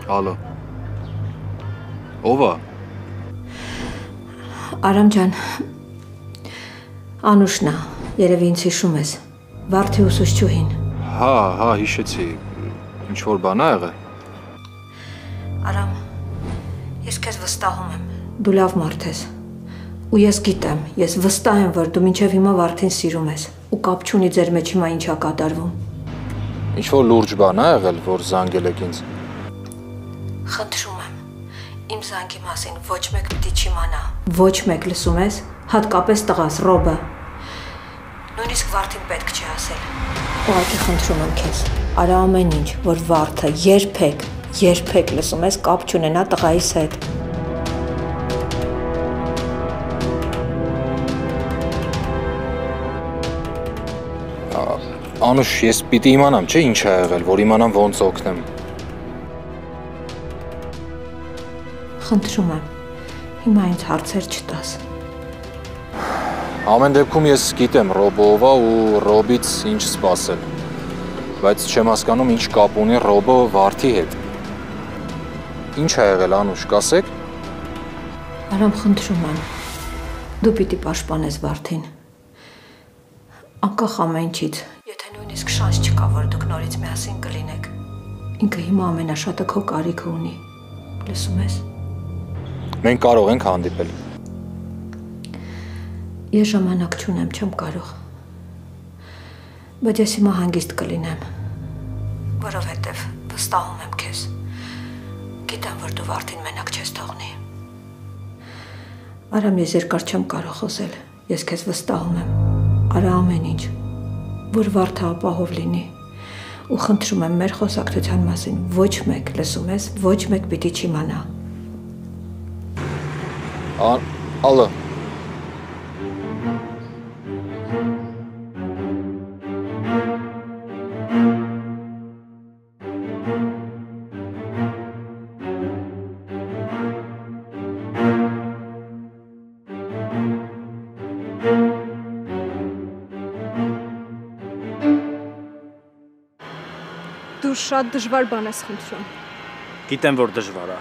Ալո։ Ո՞վ է։ Արամ ջան, Անուշն է, երևի ինձ հիշում ես, Վարդի ուսուցչուհին։ Հա, հիշեցի, ինչ-որ բան ա եղել։ Արամ, ես քեզ վստահում եմ, դու լավ մարդ ես, ու ես գիտեմ, ես վստահ եմ, որ դու մինչև հիմա Վարդին սիրում ես, ու կապ չունի ձեր մեջ հիմա ինչ ա կատարվում։ Ինչ-որ լուրջ բան ա եղել, որ զանգել եք ինձ։ Խնդրում եմ, իմ զանգի մասին ոչ մեկ պիտի չիմանա, ոչ մեկ, լսում ես, հատկապես տղաս, Ռոբը։ Նույնիսկ Վարդին պետք չի ասել։ Ուղղակի խնդրում եմ քեզ, արա ամեն ինչ, որ Վարդը երբեք, լսում ես, կապ չունենա տղայիս հետ։ Անուշ, ես պիտի իմանամ, չէ՞ ինչ ա եղել, որ իմանամ ոնց օգնեմ։ Խնդրում եմ, հիմա ինձ հարցեր չտաս։ Ամեն դեպքում ես գիտեմ Ռոբը ով ա ու Ռոբից ինչ սպասել, բայց չեմ հասկանում ինչ կապ ունի Ռոբը Վարդի հետ։ Ինչ ա եղել, Անուշ, կասեք։ Արամ, խնդրում եմ, դու պիտի պաշտպանես Վարդին։ Անկախ ամեն ինչից, եթե նույնիսկ շանս չկա, որ դուք նորից միասին կլինեք, ինքը հիմա ամենաշատը քո կարիքը ունի, լսում ես։ Մենք կարող ենք հանդիպել։ Ես ժամանակ չունեմ, չեմ կարող, բայց ես հիմա հանգիստ կլինեմ, որովհետև վստահում եմ քեզ, գիտեմ, որ դու Վարդին մենակ չես թողնի։ Արամ, ես երկար չեմ կարող խոսել, ես քեզ վստահում եմ, արա ամեն ինչ, որ Վարդը ապահով լինի, ու խնդրում եմ մեր խոսակցության մասին ոչ մեկ, լսում ես, ոչ մեկ պիտի չիմանա։ Ալո։ Դու շատ դժվար բան ես խնդրում։ Գիտեմ, որ դժվար է,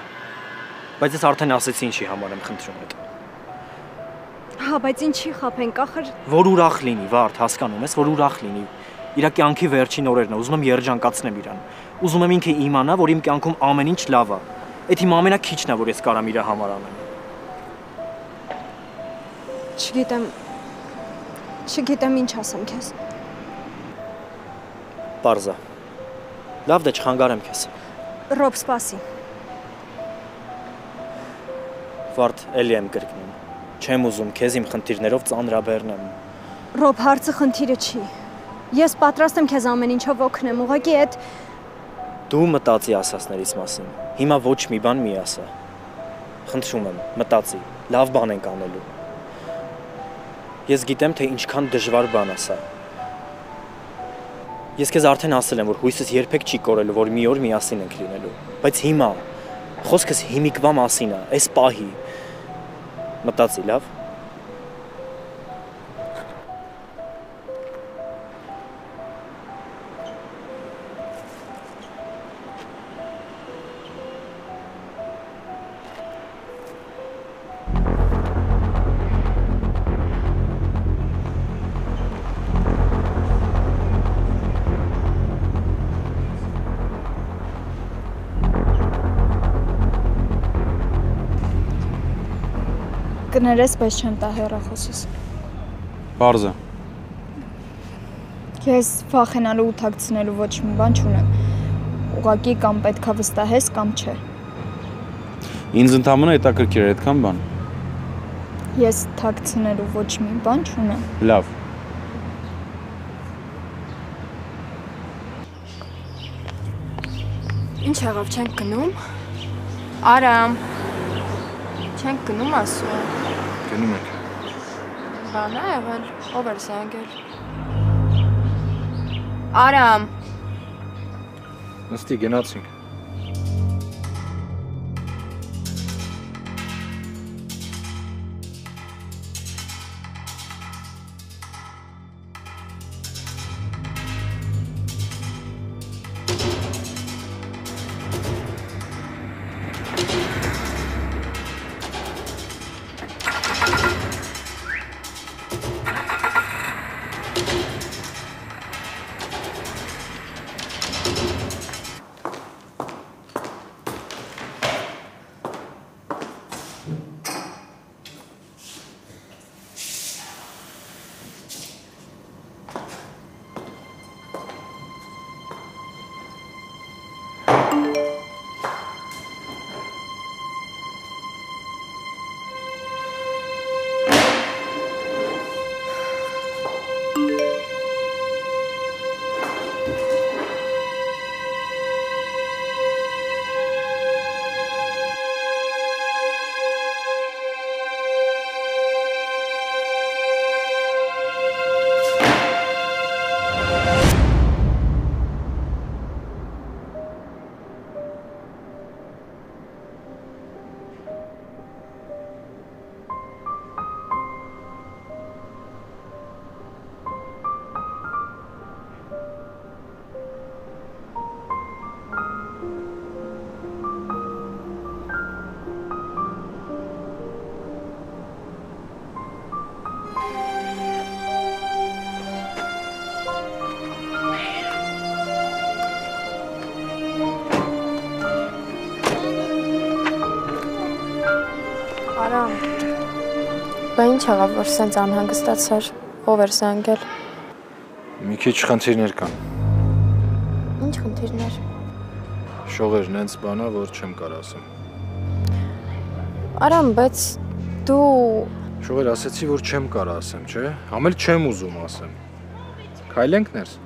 բայց ես արդեն ասեցի ինչի համար եմ խնդրում այդ։ Հա, բայց ինչի խաբենք, ախր… Որ ուրախ լինի, Վարդ, հասկանում ես, որ ուրախ լինի։ Իրա կյանքի վերջին օրերն է, ուզում եմ երջանկացնեմ իրան։ Ուզում եմ ինքը իմանա, որ իմ կյանքում ամեն ինչ լավ է։ Այդ իմ ամենաքիչն է, որ ես կարամ իրա համար անեմ։ Չգիտեմ ինչ ասեմ քեզ։ Պարզա։ Լավ դե չխանգարեմ քեզ։ Ռոբ, սպասի։ Վարդ, էլի եմ կրկնում։ Չեմ ուզում քեզ իմ խնդիրներով ծանրաբեռնեմ։ Ռոբ, հարցը խնդիրը չի։ Ես պատրաստ եմ քեզ ամեն ինչով օգնեմ, ուղղակի այդ… Դու մտածի ասածներից մասին։ Հիմա ոչ մի բան մի ասա։ Խնդրում եմ, մտածի, լավ բան ենք անելու։ Ես գիտեմ, թե ինչքան դժվար բան ասա։ Ես քեզ արդեն ասել եմ, որ հույսս երբեք չի կորելու, որ մի օր միասին ենք լինելու, բայց հիմա խոսքս հիմիկվա մասին է, այս պահի։ Մտածի, լավ։ Կներես, բայց չեմ տա հեռախոսս։ Պարզ է։ Ես վախենալու ու թաքցնելու ոչ մի բան չունեմ։ Ուղղակի կամ պետքա վստահես, կամ չէ։ Ինձ ընդհանրապես հետաքրքիր է այդքան բան։ Ես թաքցնելու ոչ մի բան չունեմ։ Լավ։ Ինչ եղավ, չենք գնում։ Արամ։ Չենք գնում, ասում եմ։ Գնում եք։ Բան ա եղել, ով էր զանգել։ Արամ։ Նստի, գնացինք։ Արամ, բա ինչ եղավ, որ սենց անհանգստացար, ով էր զանգել։ Մի քիչ խնդիրներ կան։ Ինչ խնդիրներ։ Շողերն այնց բանա, որ չեմ կարող ասեմ։ Արամ, բայց դու Շողեր, ասեցի, որ չեմ կարող ասեմ, չէ՞։ Համ էլ չեմ ուզում ասեմ։ Քայլենք ներս։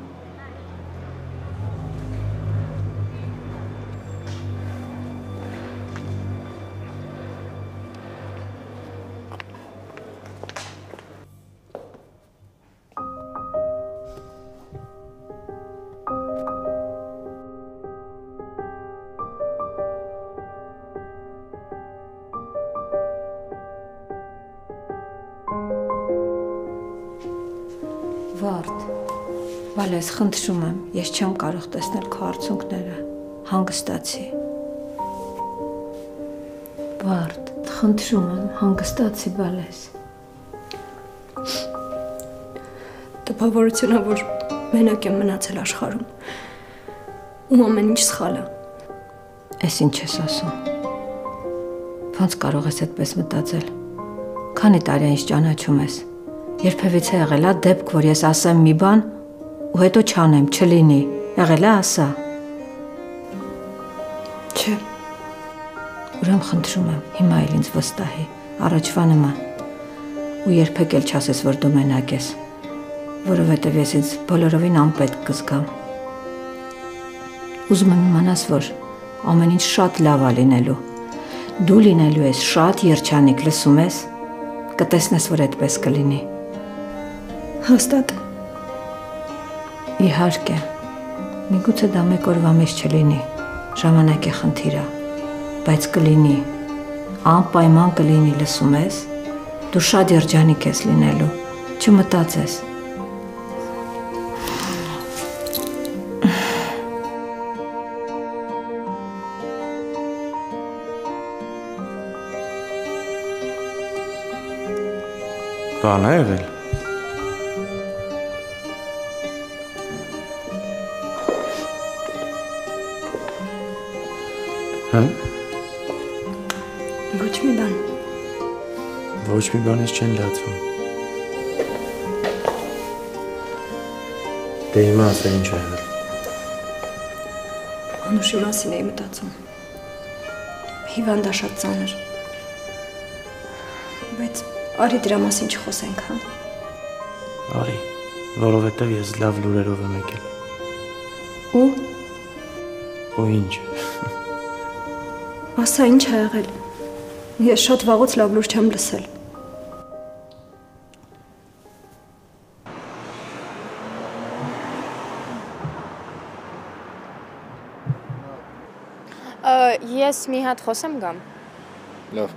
Վարդ, Վալես, խնդրում եմ, ես չեմ կարող տեսնել քո արցունքները, հանգստացի։ Վարդ, խնդրում եմ, հանգստացի, Վալես։ Տպավորությունն է, որ մենակ եմ մնացել աշխարհում, ու ամեն ինչ սխալ է։ Էս ինչ ես ասում։ Ոնց կարող ես այդպես մտածել։ Քանի տարի է ինձ ճանաչում ես։ Երբևիցե եղել է դեպք, որ ես ասեմ մի բան ու հետո չանեմ, չլինի։ Եղել է ասա։ Չէ։ Ուրեմն խնդրում եմ, հիմա էլ ինձ վստահի, առաջվա նման։ Ու երբեք էլ չասես, որ դու մենակ ես, որովհետև ես ինձ բոլորովին անպետք կզգամ։ Ուզում եմ իմանաս, որ ամեն ինչ շատ լավ է լինելու։ Դու լինելու ես շատ երջանիկ, լսում ես։ Կտեսնես, որ այդպես կլինի։ Հաստատ։ Իհարկե, միգուցե դա մեկ օրվա մեջ չլինի, ժամանակի խնդիր է, բայց կլինի, անպայման կլինի, լսում ես, դու շատ երջանիկ ես լինելու, չմտածես։ Բան է եղել։ Հա։ Ոչ մի բան։ Ոչ մի բանից չեն լացվում։ Դե հիմա ասա ինչ է եղել։ Անուշի մասին էի մտածում։ Հիվանդա շատ ծանր։ Բայց արի դրա մասին չխոսենք, հա։ Արի, որովհետև ես լավ լուրերով եմ եկել։ Ու Ու ինչ։ ասա ինչ է եղել։ Ես շատ վաղուց լավ լուր չեմ լսել։ Ես մի հատ խոսեմ գամ։ Լավ։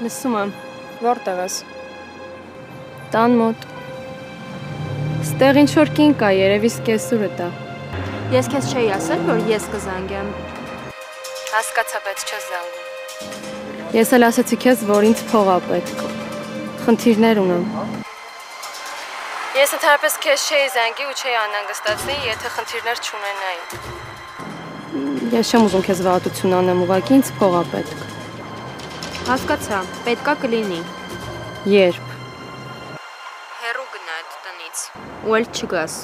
Լսում եմ։ Որտեղ ես։ Տան մոտ։ Ստեղ ինչ որ կին կա, երևի սկեսուրը տա։ Ես քեզ չէի ասել, որ ես կզանգեմ։ Հասկացա, բայց չես զանգում։ Ես էլ ասացի քեզ, որ ինձ փող ա պետք։ Խնդիրներ ունեմ։ Ես ընդհանրապես քեզ չէի զանգի ու չէի անհանգստացնի, եթե խնդիրներ չունենայի։ Ես չեմ ուզում քեզ վատություն անեմ, ուղղակի ինձ փող ա պետք։ Հասկացա, պետքա կլինի։ Երբ։ Հեռու գնա այդ տնից, ու էլ չգաս։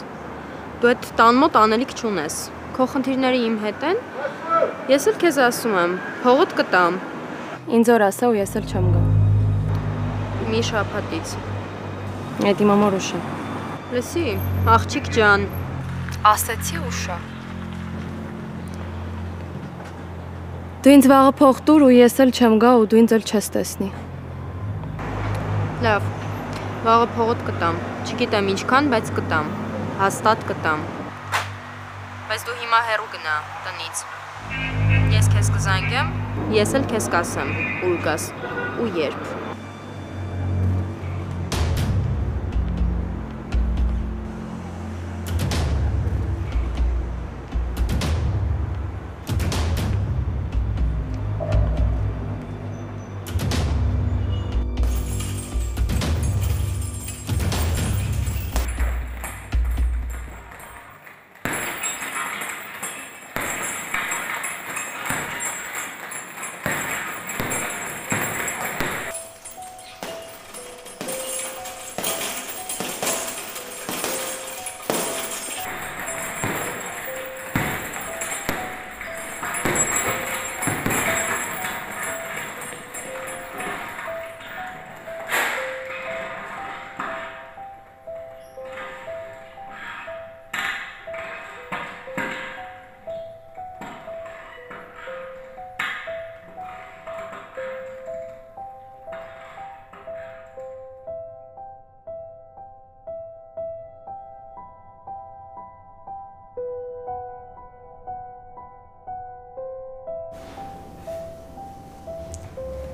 Դու այդ տան մոտ անելիք չունես։ Քո խնդիրները իմ հետ են։ Ես էլ քեզ ասում եմ, փողդ կտամ։ Ինձ որ ասա ու ես էլ չեմ գա։ Մի շաբաթից։ Այդ իմ ամոր ուշ է։ Լսի, աղջիկ ջան, ասեցի ուշա։ Դու ինձ վաղը փող տուր ու ես էլ չեմ գա ու դու ինձ էլ չես տեսնի։ Լավ, վաղը փողդ կտամ, չգիտեմ ինչքան, բայց կտամ, հաստատ կտամ։ Բայց դու հիմա հեռու գնա տնից։ Ես քեզ կզանգեմ, ես էլ քեզ կասեմ, ուր գաս ու երբ։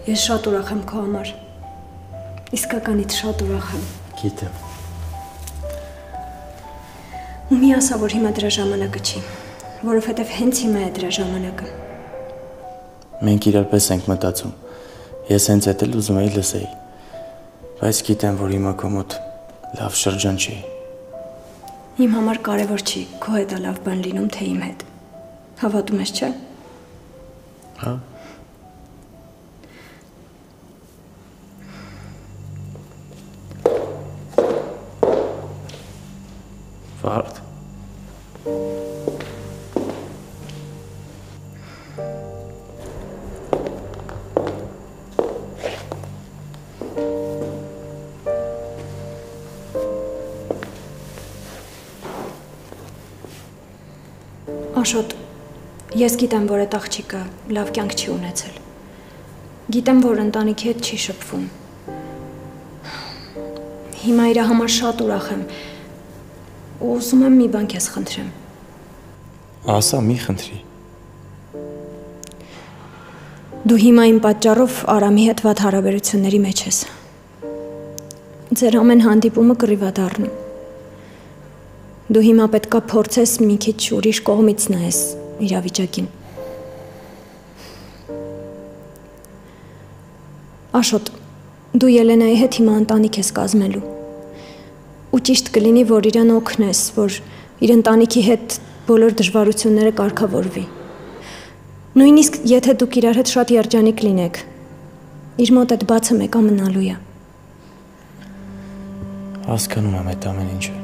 Ես շատ ուրախ եմ քո համար։ Իսկականից շատ ուրախ եմ։ Գիտեմ։ Ու մի ասա, որ հիմա դրա ժամանակը չի, որովհետև հենց հիմա է դրա ժամանակը։ Մենք իրար պես ենք մտածում։ Ես հենց էդ էլ ուզում էի լսեի։ Բայց գիտեմ, որ հիմա քո մոտ լավ շրջան չի։ Իմ համար կարևոր չի քո հետ է լավ բան լինում, թե իմ հետ։ Հավատում ես, չէ՞։ Հա։ Վարդ։ Աշոտ, ես գիտեմ, որ այդ աղջիկը լավ կյանք չի ունեցել։ Գիտեմ, որ ընտանիքի հետ չի շփվում։ Հիմա իր համար շատ ուրախ եմ։ Ու ուզում եմ մի բան քեզ խնդրեմ։ Ասա, մի խնդրի։ Դու հիմա իմ պատճառով Արամի հետ վատ հարաբերությունների մեջ ես։ Ձեր ամեն հանդիպումը կռիվ է դառնում։ Դու հիմա պետքա փորձես մի քիչ ուրիշ կողմից նայես իրավիճակին։ Աշոտ, դու Ելենայի հետ հիմա ընտանիք ես կազմելու։ Ու ճիշտ կլինի, որ իրան օգնես, որ իր ընտանիքի հետ բոլոր դժվարությունները կարգավորվի։ Նույնիսկ եթե դուք իրար հետ շատ երջանիկ լինեք, իր մոտ այդ բացը մեկա մնալու է։ Հասկանում եմ այդ ամեն ինչը։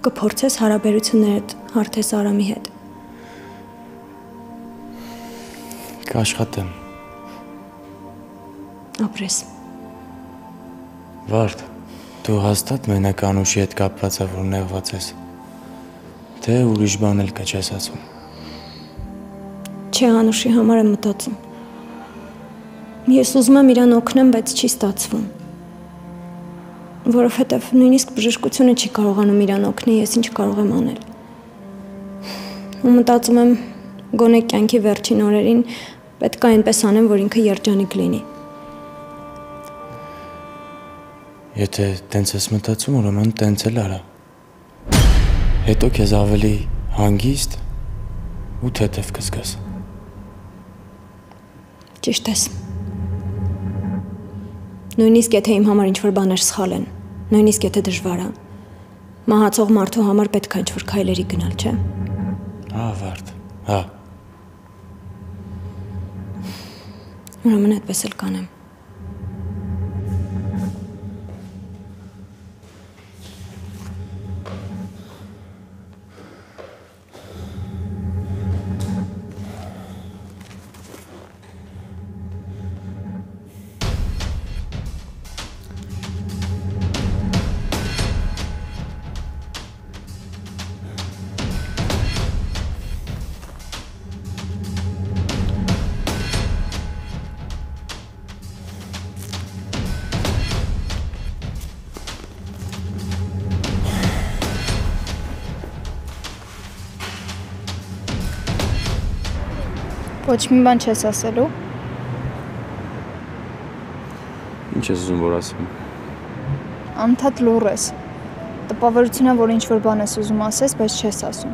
Կփորձես հարաբերություններդ հարթես Արամի հետ։ Կաշխատեմ։ Ապրես։ Վարդ, դու հաստատ մենակ Անուշի հետ կապված է, որ նեղված ես։ Թե ուրիշ բան էլ կա չես ասում։ Չէ, Անուշի համար եմ մտածում։ Ես ուզում եմ իրան օգնեմ, բայց չի ստացվում։ Որովհետև նույնիսկ բժշկությունը չի կարողանում իրան օգնել, ես ինչ կարող եմ անել։ Ու մտածում եմ, գոնե կյանքի վերջին օրերին Պետք է այնպես անեմ, որ ինքը երջանիկ լինի։ Եթե տենց ես մտածում, ուրեմն տենց էլ արա։ Հետո քեզ ավելի հանգիստ ու թեթև կզգաս։ Ճիշտ ես։ Նույնիսկ եթե իմ համար ինչ-որ բաներ սխալ են, նույնիսկ եթե դժվար է, մահացող մարդու համար պետք է ինչ-որ քայլերի գնալ, չէ՞։ Հա, վարդ, հա։ Ուրեմն այդպես էլ կանեմ։ Ոչ մի բան չես ասելու։ Ինչ ես ուզում որ ասեմ։ Անդադ լուռ ես։ Տպավորությունն է, որ ինչ-որ բան ես ուզում ասես, բայց չես ասում։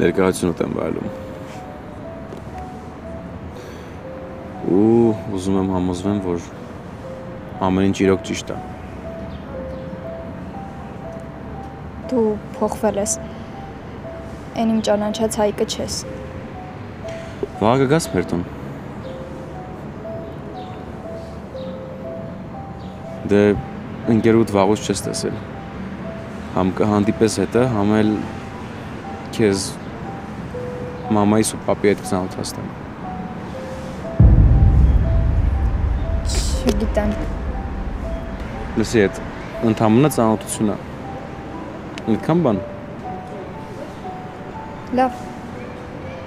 Ներկայությունդ եմ վայելում։ Ու ուզում եմ համոզվեմ, որ ամեն ինչ իրոք ճիշտ է։ Դու փոխվել ես։ Այն իմ ճանաչած Հայկը չես։ Վաղ կգաս մեր տուն։ Դե ընկերուդ վաղուց չես տեսել։ Համ կհանդիպես հետը, համ էլ քեզ մամայիս ու պապի հետ կծանոթացնեմ։ Չգիտեմ։ Լսի հետ, ընդհանրապես ծանոթություն է։ Այդքան բան։ Լավ։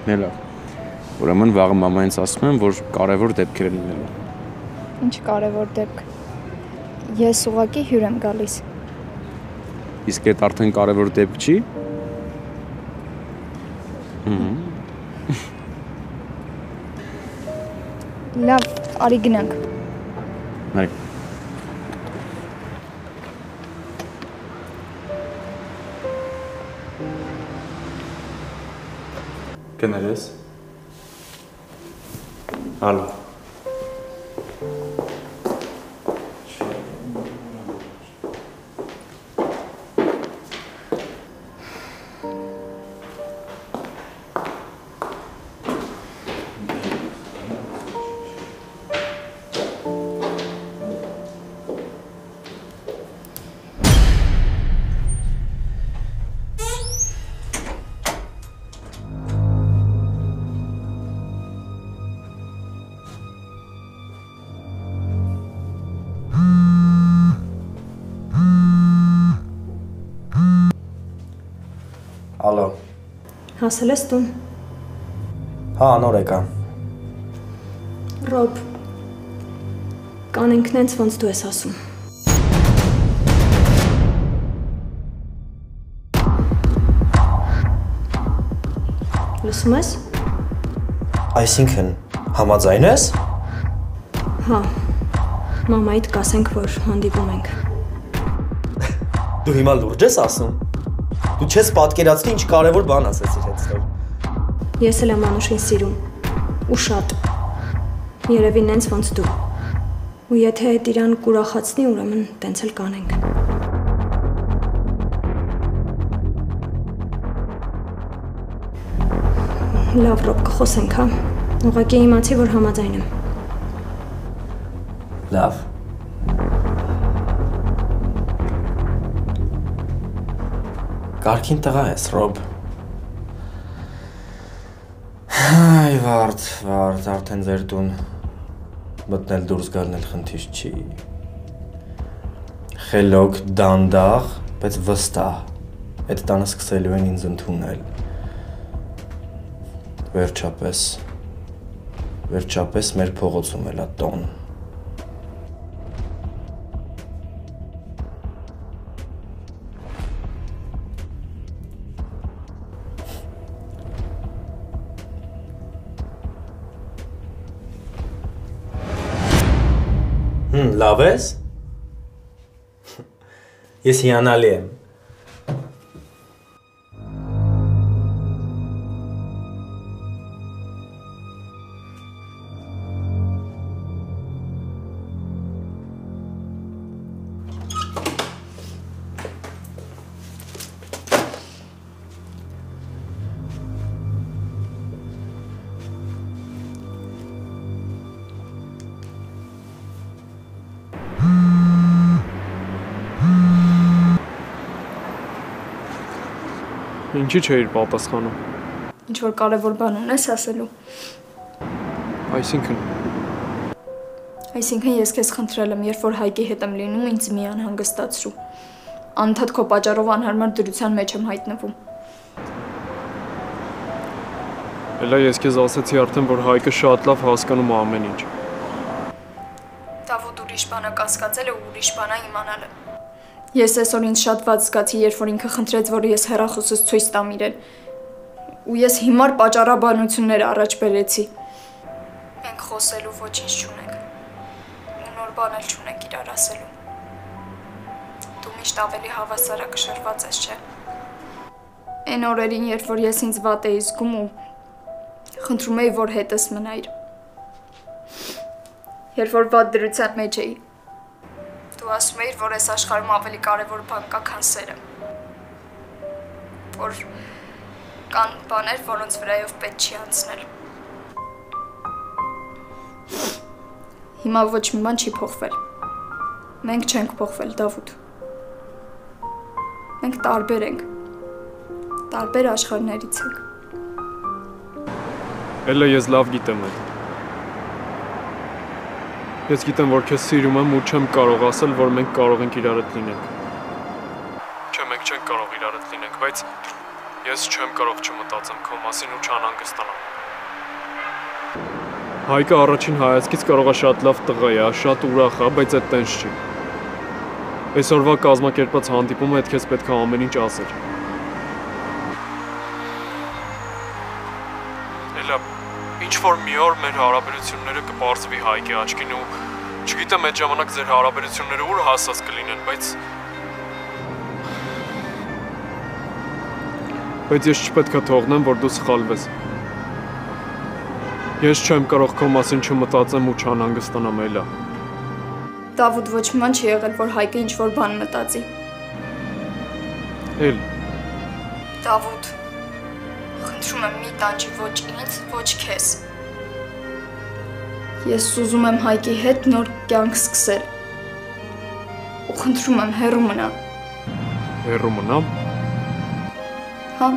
Դե լավ։ Ուրեմն վաղը մամայից ասում եմ, որ կարևոր դեպքեր են լինելու։ Ինչ կարևոր դեպք։ Ես ուղղակի հյուր եմ գալիս։ Իսկ այդ արդեն կարևոր դեպք չի։ Լավ, արի գնանք։ Նայ։ Կներես։ Ալո։ Ալո։ Հասել ես տուն։ Հա, նոր եկա։ Ռոբ, կանենք նենց ոնց դու ես ասում։ Լսում ես։ Այսինքն համաձայն ես։ Հա։ Մամայիդ կասենք, որ հանդիպում ենք։ Դու հիմա լուրջ ես ասում։ Դու չես պատկերացնի ինչ կարևոր բան ասեցիր հետո։ Ես էլ եմ Անուշին սիրում։ Ու շատ։ Երևի նենց ոնց դու։ Ու եթե այդ իրան կուրախացնի, ուրեմն տենց էլ կանենք։ Լավ, Ռոբ, կխոսենք, հա։ Ուղղակի իմացի, որ համաձայն եմ։ Լավ։ Կարգին տղա ես, Ռոբ։ Այ վարդ, արդեն ձեր տուն մտնել դուրս գալն էլ խնդիր չի։ Խելոք, դանդաղ, բայց վստահ։ Այդ տանը սկսելու են ինձ ընդունել։ Վերջապես մեր փողոցում էլ է տոն։ Լավ ես։ Ես հիանալի եմ։ Ինչի՞ չէիր պատասխանում։ Ինչ որ կարևոր բան ունես ասելու։ Այսինքն ես քեզ խնդրել եմ, երբ որ Հայկի հետ եմ լինում, ինձ մի անհանգստացրու։ Անընդհատ քո պատճառով անհարմար դրության մեջ եմ հայտնվում։ Էլա ես քեզ ասացի արդեն, որ Հայկը շատ լավ հասկանում է ամեն ինչ։ Դավութ ուրիշ բանը կասկածել է ու ուրիշ բանը իմանալը։ Ես այսօր ինձ շատ վատ զգացի, երբ որ ինքը խնդրեց, որ ես հեռախոսս ցույց տամ իրեն։ Ու ես հիմար պատճառաբանություններ առաջ բերեցի։ Մենք խոսելու ոչինչ չունենք։ Ու նոր բան էլ չունենք իրար ասելու։ Դու միշտ ավելի հավասարակշռված ես, չէ՞։ Այն օրերին, երբ որ ես ինձ վատ էի զգում ու խնդրում էի, որ հետս մնայր։ Երբ որ վատ դրության մեջ էի։ Դու ասում էիր, որ այս աշխարհում ավելի կարևոր բան կա, քան սերը։ Որ կան բաներ, որոնց վրայով պետք չի անցնել։ Հիմա ոչ մի բան չի փոխվել։ Մենք չենք փոխվել, Դավութ։ Մենք տարբեր ենք։ Տարբեր աշխարհներից ենք։ Էլա ես լավ գիտեմ այդ։ Ես գիտեմ, որ քեզ սիրում եմ ու չեմ կարող ասել, որ մենք կարող ենք իրար հետ լինենք։ Չէ, մենք չենք կարող իրար հետ լինենք, բայց ես չեմ կարող չմտածեմ քո մասին ու չանհանգստանամ։ Հայկը առաջին հայացքից կարող է շատ լավ տղա է, շատ ուրախ է, բայց այդ տենց չի։ Այսօրվա կազմակերպած հանդիպումը հետ քեզ պետք է ամեն ինչ ասեր։ Էլա ինչ-որ մի օր մեր հարաբերությունները կպարզվի Հայկի աչքին ու չգիտեմ այդ ժամանակ ձեր հարաբերությունները ուր հասած կլինեն, բայց ես չպետք է թողնեմ, որ դու սխալվես։ Ես չեմ կարող քո մասին չմտածեմ ու չանհանգստանամ, էլա։ Դավութ, ոչ մի բան չի եղել, որ Հայկը ինչ-որ բան մտածի։ Էլ։ Դավութ, խնդրում եմ մի տանջի ոչ ինձ, ոչ քեզ։ Ես ուզում եմ Հայկի հետ նոր կյանք սկսել։ Ու խնդրում եմ հեռու մնա։ Հեռու մնամ։ Հա։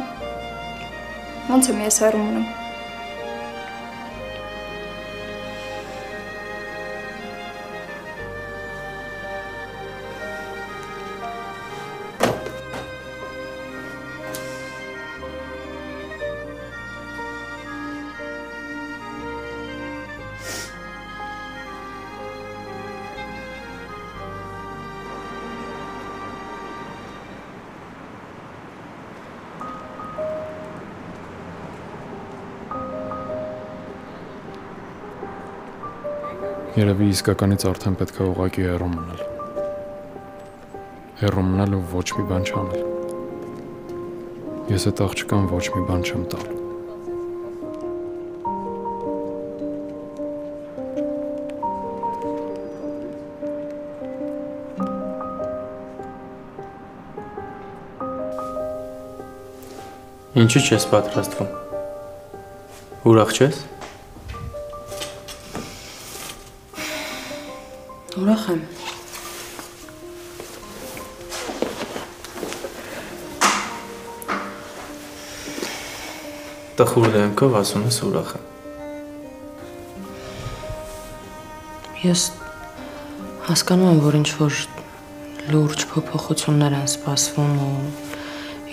Ոնց եմ ես հեռու մնում։ Երևի իսկականից արդեն պետք է ուղղակի հեռու մնալ։ Հեռու մնալ ու ոչ մի բան չանել։ Ես այդ աղջկան ոչ մի բան չեմ տալ։ Ինչու չես պատրաստվում։ Ուրախ չես։ Ուրախ եմ։ Տխուր դեմքով ասում ես ուրախ եմ։ Ես հասկանում եմ, որ ինչ-որ լուրջ փոփոխություններ են սպասվում ու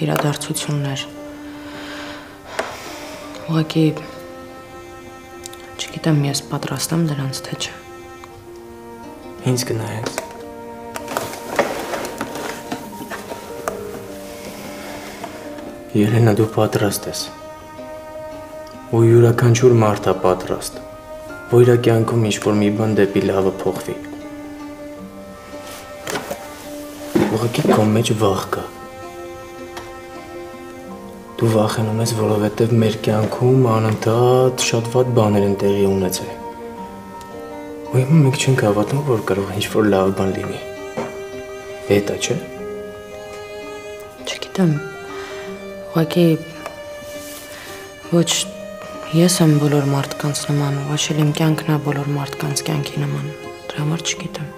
իրադարձություններ։ Ուղղակի չգիտեմ, ես պատրաստ եմ դրանց, թե չէ։ Ինձ գնայես։ Ելենա, դու պատրաստ ես։ Ու յուրաքանչյուր մարդ է պատրաստ, որ իր կյանքում ինչ-որ մի բան դեպի լավը փոխվի։ ուղղակի քո մեջ վախ կա։ Դու վախենում ես, որովհետև մեր կյանքում անընդհատ շատ վատ բաներ են տեղի ունեցել։ Ու հիմա մենք չենք հավատում, որ կարող է ինչ-որ լավ բան լինի։ Հետա չէ։ Չգիտեմ, ուղղակի ոչ ես եմ բոլոր մարդկանց նման, ոչ էլ իմ կյանքն է բոլոր մարդկանց կյանքի նման, դրա համար չգիտեմ։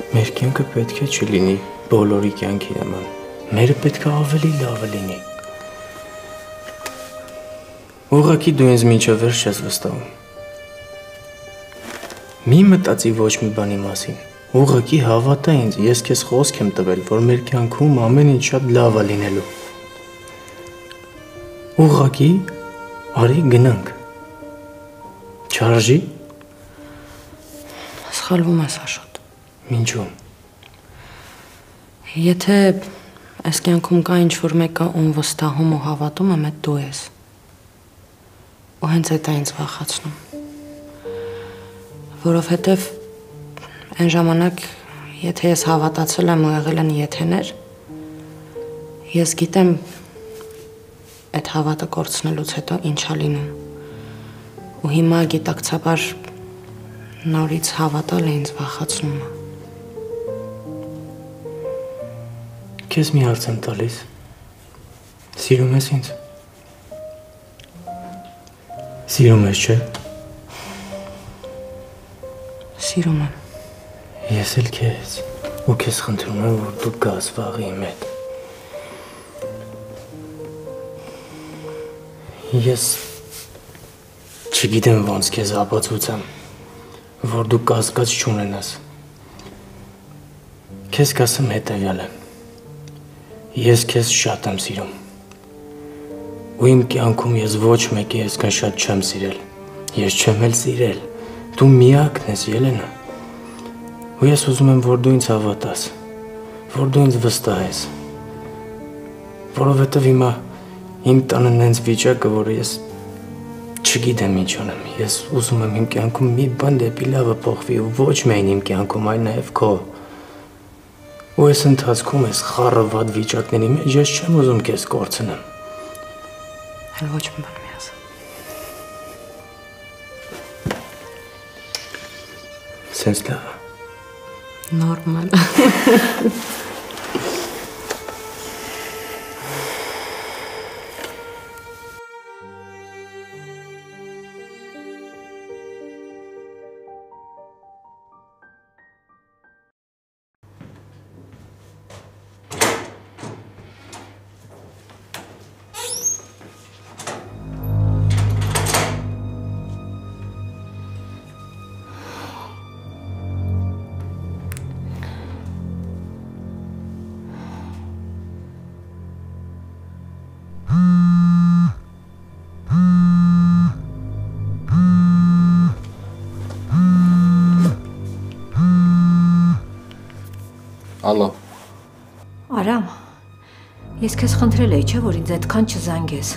Մեր կյանքը պետք է չլինի բոլորի կյանքի նման։ Մերը պետք է ավելի լավը լինի։ Ուղղակի դու ինձ մինչև վերջ չես վստահում։ Մի մտածի ոչ մի բանի մասին։ Ուղղակի հավատա ինձ, ես քեզ խոսք եմ տվել, որ մեր կյանքում ամեն ինչ շատ լավ է լինելու։ Ուղղակի արի գնանք։ Չարժի։ Սխալվում ես Աշոտ։ Ինչու՞։ Եթե այս կյանքում կա ինչ-որ մեկը, ում վստահում ու հավատում եմ, այդ դու ես։ Ու հենց այդ է ինձ վախացնում։ Որովհետև այն ժամանակ, եթե ես հավատացել եմ ու եղել են եթեներ, ես գիտեմ այդ հավատը կորցնելուց հետո ինչ է լինում։ Ու հիմա գիտակցաբար նորից հավատալ է ինձ վախացնում է։ Քեզ մի հարց եմ տալիս։ Սիրում ես ինձ։ Սիրում ես, չէ՞։ Սիրում եմ։ Ես էլ քեզ, ու քեզ խնդրում եմ, որ դու գաս վաղ իմ հետ։ Ես չգիտեմ ոնց քեզ ապացուցեմ, որ դու կասկած չունենաս։ Քեզ կասեմ հետևյալը։ Ես քեզ շատ եմ սիրում։ Ու իմ կյանքում ես ոչ մեկի այսքան շատ չեմ սիրել։ Ես չեմ էլ սիրել։ Դու միակն ես, Ելենա։ Ու ես ուզում եմ, որ դու ինձ հավատաս, որ դու ինձ վստահես։ Որովհետև հիմա իմ տանը նենց վիճակը, որ ես չգիտեմ ինչ անեմ։ Ես ուզում եմ իմ կյանքում մի բան դեպի լավը փոխվի ու ոչ միայն իմ կյանքում, այլ նաև քո։ Ու այս ընթացքում ես խառը վատ վիճակների մեջ ես չեմ ուզում քեզ կորցնեմ։ Հəl ոչ մի բան մի ասա։ Սենց լավ է։ Նորմալ։ Ալո։ Արամ, ես քեզ խնդրել էի, չէ, որ ինձ այդքան չզանգես։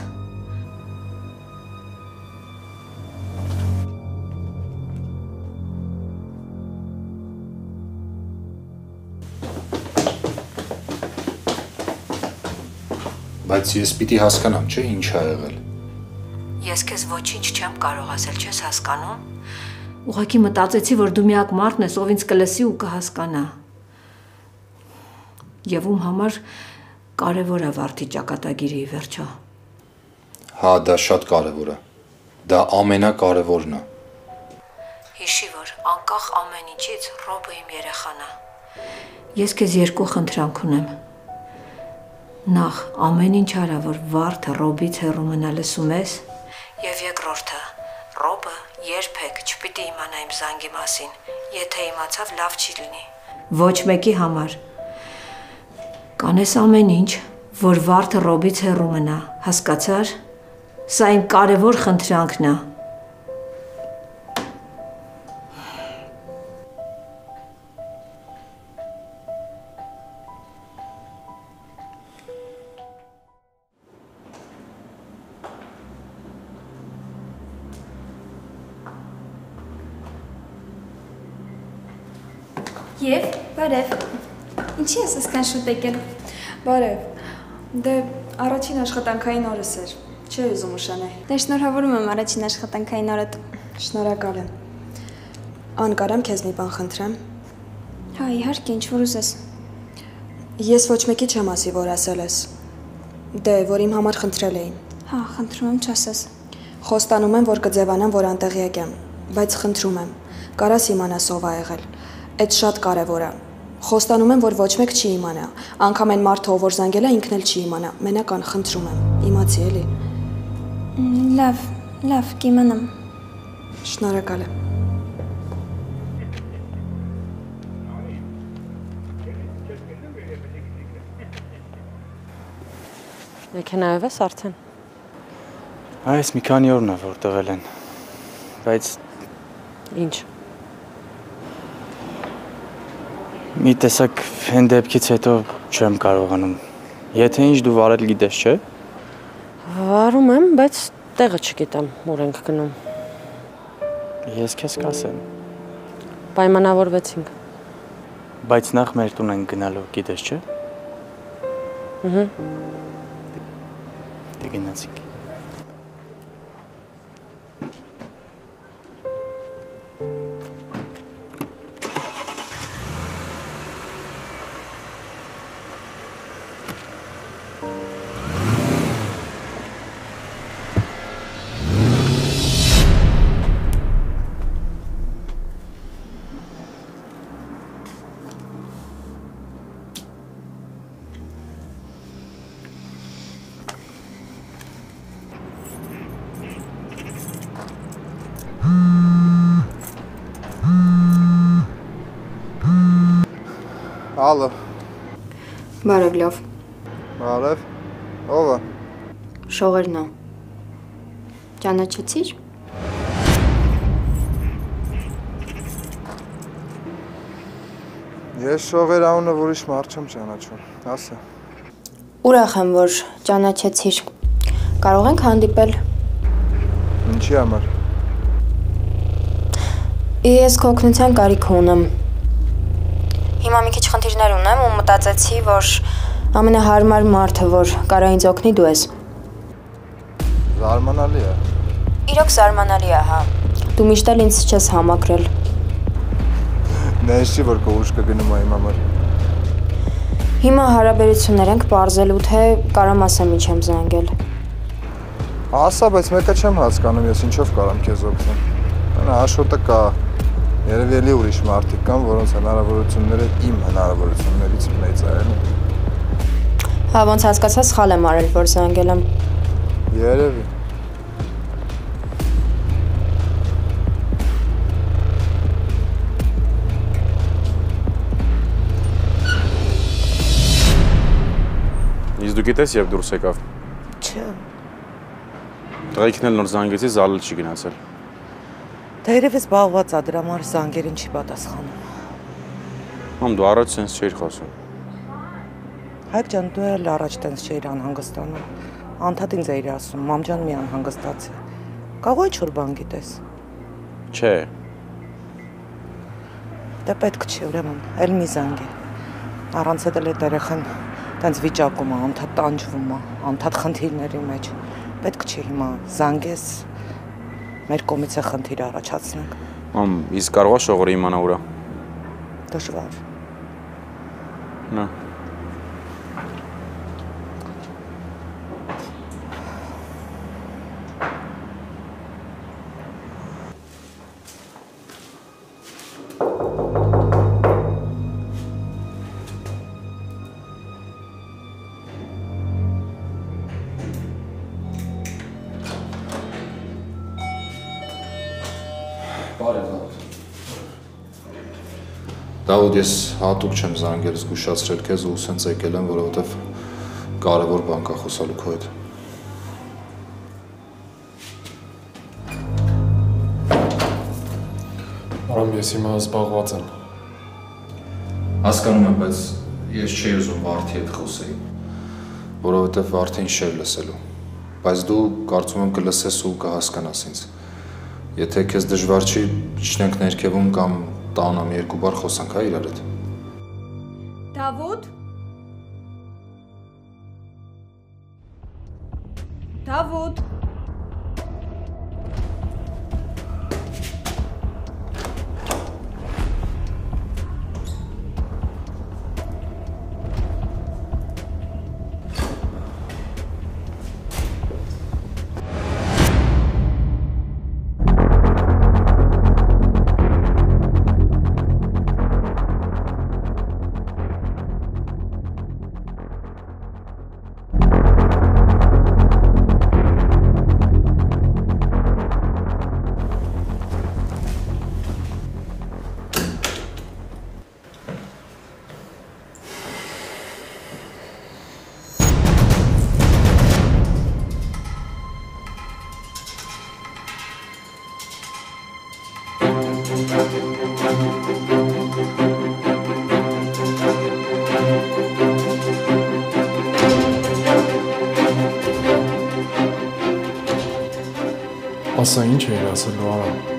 Բայց ես պիտի հասկանամ, չէ, ինչ ա եղել։ Ես քեզ ոչինչ չեմ կարող ասել, չես հասկանում։ Ուղղակի մտածեցի, որ դու միակ մարդն ես, ով ինձ կլսի ու կհասկանա։ Եվ ում համար կարևոր է վարդի ճակատագիրը ի վերջո։ Հա, դա շատ կարևոր է։ Դա ամենակարևորն է։ Հիշի, որ անկախ ամեն ինչից Ռոբը իմ երեխան է։ Ես քեզ երկու խնդրանք ունեմ։ Նախ ամեն ինչ արա, որ վարդը Ռոբից հեռու մնա, լսում ես, եւ երկրորդը Ռոբը երբեք չպիտի իմանա իմ զանգի մասին, եթե իմացավ լավ չի լինի։ Ոչ մեկի համար։ Կանես ամեն ինչ, որ վարդը Ռոբից հեռու մնա, հասկացար։ Սա իմ կարևոր խնդրանքն է։ Եվ, բարև։ Ինչի ես այսքան շուտ եկել։ Բարև։ Դե առաջին աշխատանքային օրս էր։ Չէ ուզում ուշանալ։ Դե շնորհավորում եմ առաջին աշխատանքային օրդ։ Շնորհակալ եմ։ Ան, կարամ քեզ մի բան խնդրեմ։ Հա, իհարկե, ինչ որ ուզես։ Ես ոչ մեկի չեմ ասի, որ ասել ես։ Դե, որ իմ համար խնդրել էին։ Հա, խնդրում եմ չասես։ Խոստանում եմ, որ կձևանամ, որ անտեղյակ եմ, բայց խնդրում եմ, կարաս իմանաս ով ա եղել։ Այդ շատ կարևոր է։ Խոստանում եմ, որ ոչ մեկ չի իմանա։ Անկամ այն մարդը, ով որ զանգել է, ինքն էլ չի իմանա։ Մենակ ան խնդրում եմ։ Իմացի էլի։ Լավ, կիմանամ։ Շնորհակալ եմ։ Մեքենայով ես արդեն։ Այս մի քանի օրն է որ տվել են։ Բայց Ինչ։ Մի տեսակ այն դեպքից հետո չեմ կարողանում։ Եթե ինչ դու վարել գիտես, չէ՞։ Վարում եմ, բայց տեղը չգիտեմ, ուր ենք գնում։ Ես քեզ կասեմ։ Պայմանավորվեցինք։ Բայց նախ մեր տուն ենք գնալու, գիտես, չէ՞։ Ահա։ Դե գնացինք։ Ալո։ Բարև, լավ։ Բարև։ Ո՞վ է։ Շողերն է։ Ճանաչեցիր։ Ես շողեր անունը ուրիշ մարդ չեմ ճանաչում։ Ասա։ Ուրախ եմ, որ ճանաչեցիր։ Կարող ենք հանդիպել։ Ինչի համար։ Ես քո օգնության կարիք ունեմ։ Հիմա մի քիչ խնդիրներ ունեմ ու մտածեցի, որ ամենահարմար մարդը, որ կարա ինձ օգնի, դու ես։ Զարմանալի է։ Իրոք զարմանալի է, հա։ Դու միշտ էլ ինձ չես համակրել։ Նենց չի, որ քո ուշքը գնում է իմ համար։ Հիմա հարաբերություններ ենք պարզելու, թե կարամ ասեմ ինչ եմ զանգել։ Ասա, բայց մեկը չեմ հասկանում, ես ինչով կարամ քեզ օգնեմ։ Այնա Աշոտը կա։ Երևի էլի ուրիշ մարդիկ կան, որոնց հնարավորությունները իմ հնարավորություններից մեծ են։ Հա, ոնց հասկացա, սխալ եմ արել, որ զանգել եմ։ Երևի։ Իսկ դու գիտես, երբ դուրս եկավ։ Չէ։ Տղայքն էլ նոր զանգեցի, զալել չի գնացել։ Դա երևս զբաղված է, դրա համար զանգերին չի պատասխանում։ Մամ, դու առաջ սենց չէիր խոսում։ Հայկ ջան, դու էլ առաջ տենց չէիր անհանգստանում։ Անդադ ինձ էիր ասում, մամ ջան մի անհանգստացի։ Կարող է ինչ-որ բան գիտես։ Չէ։ Դա պետք չի, ուրեմն, էլ մի զանգի։ Առանց այդ էլ այդ երեխան տենց վիճակում է, անդադ տանջվում է, անդադ խնդիրների մեջ։ Պետք չի հիմա զանգես, մեր կողմից է խնդիր առաջացնենք։ Մամ, իսկ կարող է շողորը իմանա ուրա։ Դժվար։ Նա։ Դավոթ, ես հատուկ չեմ զանգել, զգուշացրել քեզ ու սենց եկել եմ, որովհետև կարևոր բան կա խոսալու քո հետ։ Արամ, ես հիմա զբաղված եմ։ Հասկանում եմ, բայց ես չէի ուզում Վարդի հետ խոսեի, որովհետև Վարդին չէր լսելու, բայց դու կարծում եմ կլսես ու կհասկանաս ինձ։ Եթե քեզ դժվար չի, իջնենք ներքևում կամ տանամ երկու բառ խոսանք, հա իրար հետ։ Դավութ։ Դավութ։ Ասա ինչ էր ասել Լոարան։